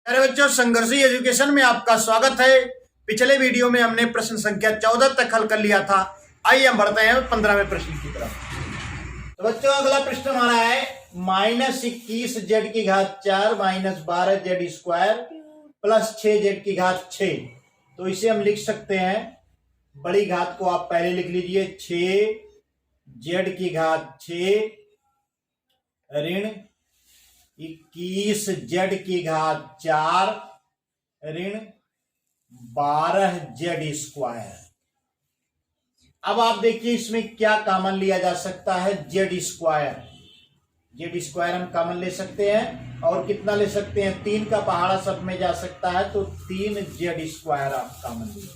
अरे बच्चों, संघर्षी एजुकेशन में आपका स्वागत है। पिछले वीडियो में हमने प्रश्न संख्या 14 तक हल कर लिया था। आइए हम बढ़ते हैं 15वें प्रश्न की तरफ। तो बच्चों, अगला प्रश्न हमारा है -21z⁴ -12z² प्लस 6z⁶। तो इसे हम लिख सकते हैं, बड़ी घात को आप पहले लिख लीजिए, 6z⁶ ऋण 21z⁴ ऋण 12z²। अब आप देखिए इसमें क्या कॉमन लिया जा सकता है, z² हम कॉमन ले सकते हैं और कितना ले सकते हैं, 3 का पहाड़ा सब में जा सकता है तो 3z² आप कॉमन लीजिए।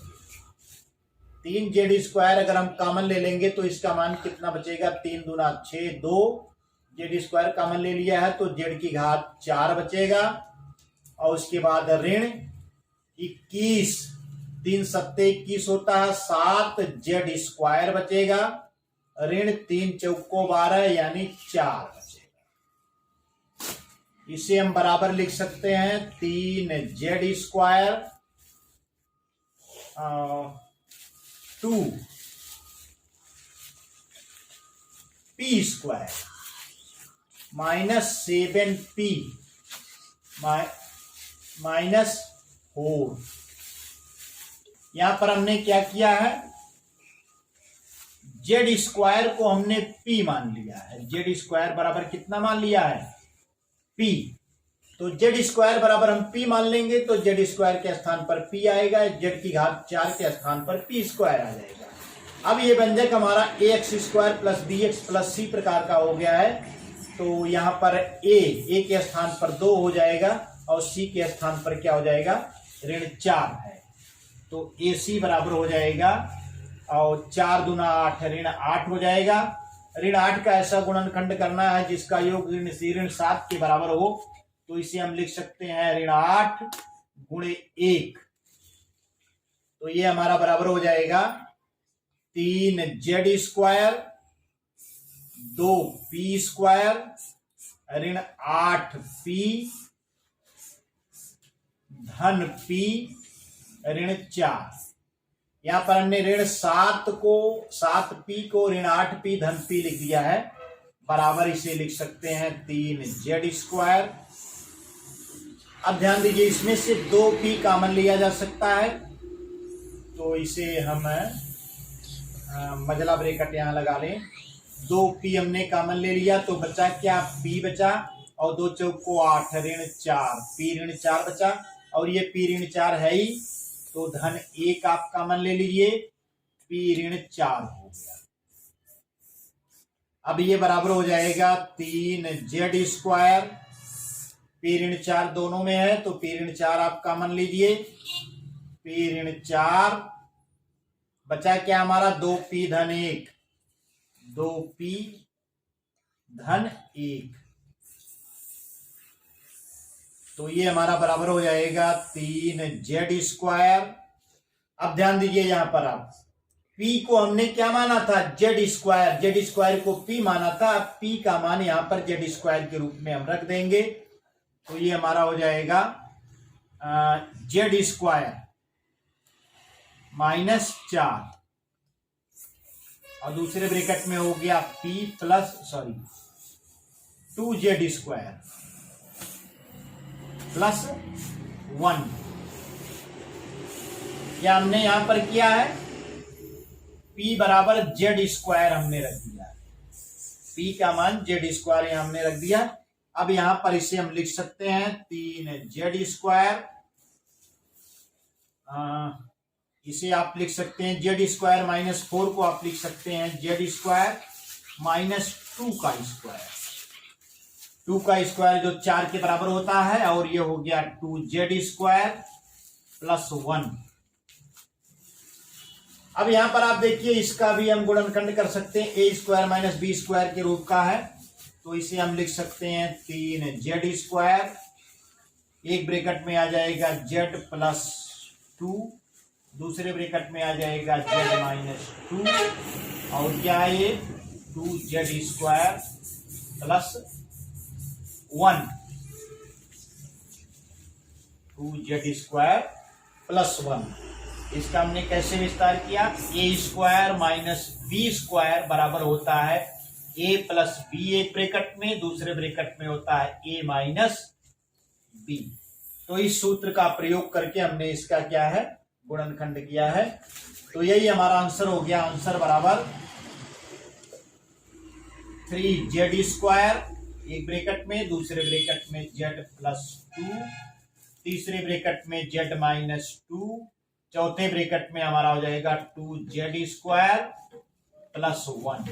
3z² अगर हम कॉमन ले लेंगे तो इसका मान कितना बचेगा, 3 दूना 6, 2z² कॉमन ले लिया है तो z⁴ बचेगा। और उसके बाद ऋण 21, 3 सत्ते 21 होता है, 7z² बचेगा, ऋण 3 चौको 12 यानी 4 बचेगा। इसे हम बराबर लिख सकते हैं 3z² 2p² -7p -4। यहां पर हमने क्या किया है, z² को हमने p मान लिया है। z² बराबर कितना मान लिया है, p। तो z² बराबर हम p मान लेंगे तो z² के स्थान पर p आएगा, z⁴ के स्थान पर p² आ जाएगा। अब ये व्यंजक हमारा ax² plus bx plus c प्रकार का हो गया है। तो यहां पर a के स्थान पर 2 हो जाएगा और c के स्थान पर क्या हो जाएगा, ऋण 4 है। तो ac बराबर हो जाएगा, और 4 दूना 8 ऋण 8 हो जाएगा। ऋण 8 का ऐसा गुणनखंड करना है जिसका योग ऋण 7 के बराबर हो। तो इसे हम लिख सकते हैं ऋण 8 गुणे 1। तो ये हमारा बराबर हो जाएगा 3z² 2p² ऋण 8p धन p ऋण 4। यहां पर हमने ऋण 7p को ऋण 8p धन p लिख दिया है, बराबर इसे लिख सकते हैं 3z²। अब ध्यान दीजिए इसमें से 2p कॉमन लिया जा सकता है, तो इसे हम मजला ब्रेकेट यहां लगा लें। 2p हमने कॉमन ले लिया तो बचा क्या, p बचा, और 2 चौको 8 ऋण 4 p ऋण 4 बचा, और ये p ऋण 4 है ही तो धन 1 आप कॉमन ले लीजिए, p ऋण 4 हो गया। अब ये बराबर हो जाएगा 3z², p ऋण 4 दोनों में है तो p ऋण 4 आप कॉमन लीजिए, p ऋण 4 बचा क्या हमारा, 2p धन 1, 2p धन 1। तो ये हमारा बराबर हो जाएगा 3z²। अब ध्यान दीजिए यहां पर आप p को हमने क्या माना था, z² को p माना था। अब p का मान यहां पर z² के रूप में हम रख देंगे तो ये हमारा हो जाएगा z² -4, और दूसरे ब्रैकेट में हो गया p प्लस 2z² प्लस 1। क्या हमने यहां पर किया है, p बराबर z² हमने रख दिया, p का मान z² यहां हमने रख दिया। अब यहां पर इसे हम लिख सकते हैं 3z², इसे आप लिख सकते हैं z² -4 को आप लिख सकते हैं z² -2 का स्क्वायर जो 4 के बराबर होता है, और ये हो गया 2z² प्लस 1। अब यहां पर आप देखिए इसका भी हम गुणनखंड कर सकते हैं, a² -b² के रूप का है, तो इसे हम लिख सकते हैं 3z², एक ब्रैकेट में आ जाएगा z प्लस 2, दूसरे ब्रैकेट में आ जाएगा z -2, और क्या है ये 2z² प्लस 1। 2z² plus 1। इसका हमने कैसे विस्तार किया, a² माइनस b² बराबर होता है a प्लस बी, एक ब्रैकेट में, दूसरे ब्रैकेट में होता है a माइनस b। तो इस सूत्र का प्रयोग करके हमने इसका क्या है, गुणनखंड किया है। तो यही हमारा आंसर हो गया। आंसर बराबर 3z², एक ब्रैकेट में, दूसरे ब्रैकेट में z प्लस 2, तीसरे ब्रैकेट में z माइनस 2, चौथे ब्रैकेट में हमारा हो जाएगा 2z² प्लस 1।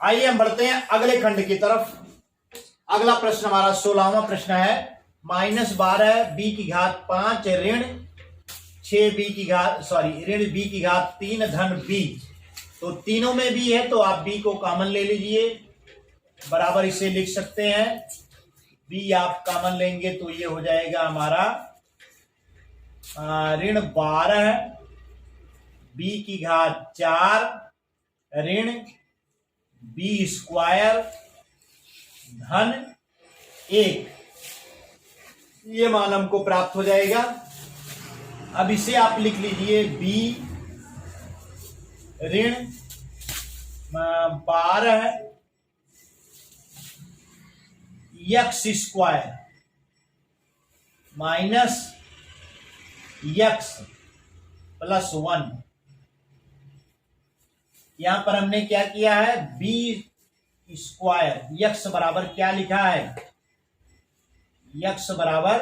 आइए हम बढ़ते हैं अगले खंड की तरफ। अगला प्रश्न हमारा 16वां प्रश्न है। -12 b की घात 5 ऋण 6 b की घात ऋण b की घात 3 धन b। तो तीनों में b है तो आप b को कॉमन ले लीजिए, बराबर इसे लिख सकते हैं। b आप कॉमन लेंगे तो ये हो जाएगा हमारा ऋण 12 b की घात 4 ऋण b² धन 1, ये मान हमको प्राप्त हो जाएगा। अब इसे आप लिख लीजिए b ऋण 12 x² माइनस x प्लस 1। यहां पर हमने क्या किया है, b² x बराबर क्या लिखा है, x बराबर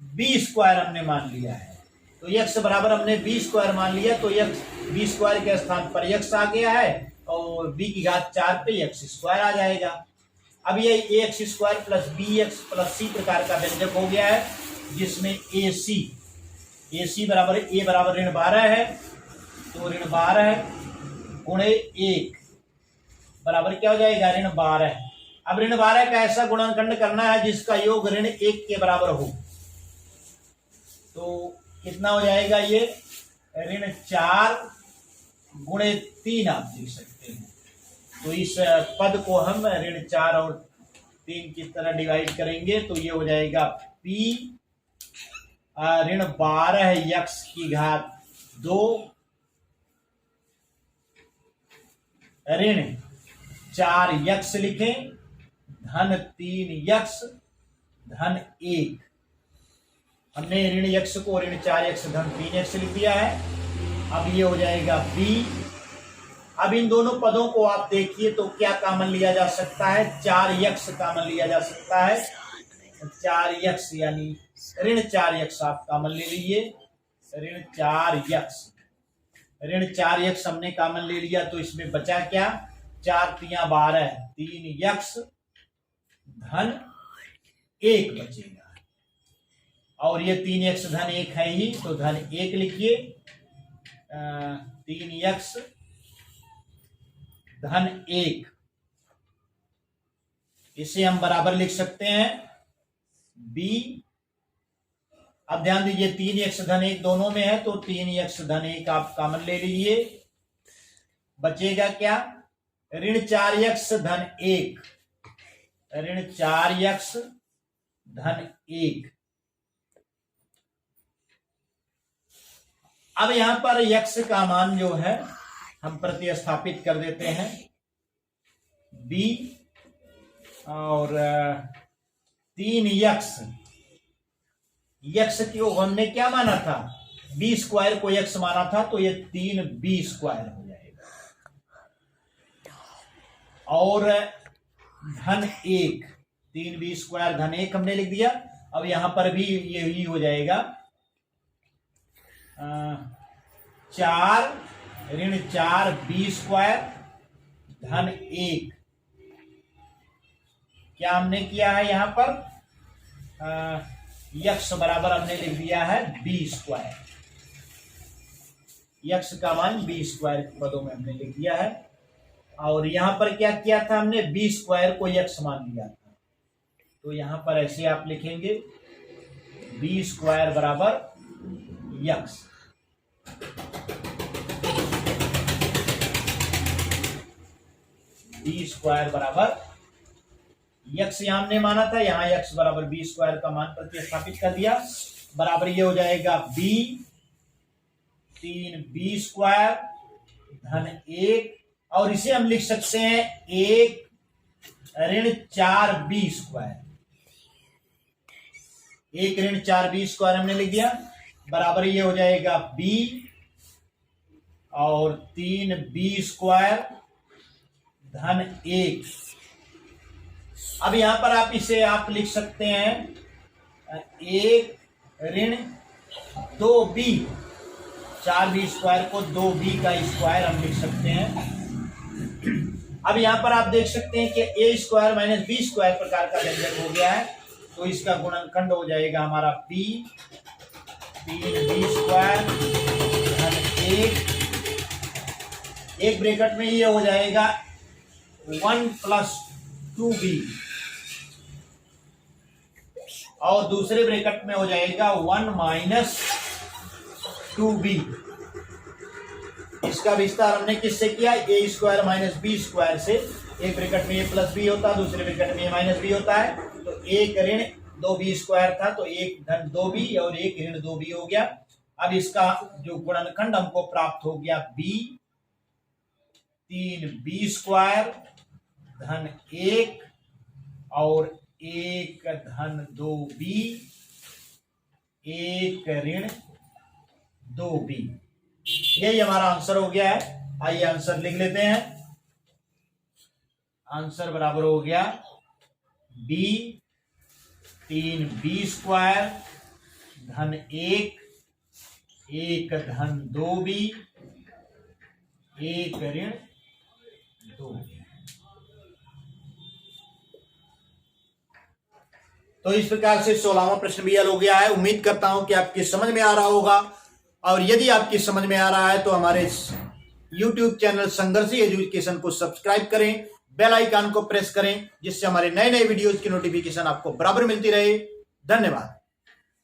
b² हमने मान लिया है। तो x बराबर हमने b² मान लिया, तो b² के स्थान पर x आ गया है और b की घात 4 पे x² आ जाएगा। अब ये ax² plus bx plus c प्रकार का व्यंजक हो गया है, जिसमें ac बराबर a बराबर ऋण 12 है, तो ऋण 12 गुणे 1 बराबर क्या हो जाएगा, ऋण 12। अब ऋण 12 का ऐसा गुणनखंड करना है जिसका योग ऋण 1 के बराबर हो। तो कितना हो जाएगा, ये ऋण 4 गुणे 3 आप देख सकते हैं। तो इस पद को हम ऋण 4 और 3 की तरह डिवाइड करेंगे तो ये हो जाएगा p ऋण 12 x की घात 2 ऋण 4x लिखें धन 3x धन 1। हमने ऋण x को ऋण 4x धन 3x लिख दिया है। अब ये हो जाएगा b। अब इन दोनों पदों को आप देखिए तो क्या कॉमन लिया जा सकता है, 4x कॉमन लिया जा सकता है। 4x यानी ऋण 4x आप कॉमन ले लीजिए, ऋण 4x हमने कॉमन ले लिया। तो इसमें बचा क्या, 4 तिया 12 3x धन 1 बचेगा, और ये 3x धन 1 है ही तो धन 1 लिखिए। 3x धन 1, इसे हम बराबर लिख सकते हैं b। अब ध्यान दीजिए 3x धन 1 दोनों में है तो 3x धन 1 आप कॉमन ले लीजिए। बचेगा क्या, ऋण 4x धन 1, ऋण 4x धन 1। अब यहां पर x का मान जो है हम प्रतिस्थापित कर देते हैं b और 3x को हमने क्या माना था, b² को x माना था, तो ये 3b² हो जाएगा। और धन 1, 3b² धन 1 हमने लिख दिया। अब यहां पर भी यही हो जाएगा 4 ऋण 4b² धन 1। क्या हमने किया है यहां पर, x बराबर हमने लिख दिया है b²। x का मान b² पदों में हमने लिख दिया है। और यहां पर क्या किया था हमने, b² को x मान लिया था, तो यहां पर ऐसे आप लिखेंगे b² बराबर x। बी स्क्वायर बराबर यक्स यहां हमने माना था, यहां यक्स बराबर बी स्क्वायर का मान प्रतिस्थापित कर दिया, बराबर ये हो जाएगा बी 3b स्क्वायर धन 1, और इसे हम लिख सकते हैं 1 ऋण 4b स्क्वायर, 1 ऋण 4b स्क्वायर हमने लिख दिया, बराबर ये हो जाएगा b और 3b स्क्वायर धन 1। अब यहां पर आप इसे आप लिख सकते हैं 1 ऋण 2b, 4b स्क्वायर को 2b का स्क्वायर हम लिख सकते हैं। अब यहां पर आप देख सकते हैं कि a square minus B square प्रकार का व्यंजक हो गया है, तो इसका गुणनखंड हो जाएगा हमारा p 3b स्क्वायर धन 1, एक ब्रैकेट में ये हो जाएगा 1 प्लस 2b, और दूसरे ब्रैकेट में हो जाएगा 1 माइनस 2b। इसका विस्तार हमने किससे किया, ए स्क्वायर माइनस बी स्क्वायर से। एक ब्रैकेट में ए प्लस बी होता है, दूसरे ब्रैकेट में ए माइनस बी होता है, तो 1 ऋण 2b स्क्वायर था, तो 1 धन 2b और 1 ऋण 2b हो गया। अब इसका जो गुणनखंड हमको प्राप्त हो गया b 3b स्क्वायर धन 1 और 1 धन 2b 1 ऋण 2b, यही हमारा आंसर हो गया है। आइए आंसर लिख लेते हैं। आंसर बराबर हो गया b 3b स्क्वायर धन 1 1 धन 2b 1 ऋण 2b। तो इस प्रकार से 16वां प्रश्न भी हल हो गया है। उम्मीद करता हूं कि आपकी समझ में आ रहा होगा, और यदि आपकी समझ में आ रहा है तो हमारे YouTube चैनल संघर्षी एजुकेशन को सब्सक्राइब करें, बेल आइकन को प्रेस करें, जिससे हमारे नए नए वीडियोज की नोटिफिकेशन आपको बराबर मिलती रहे। धन्यवाद।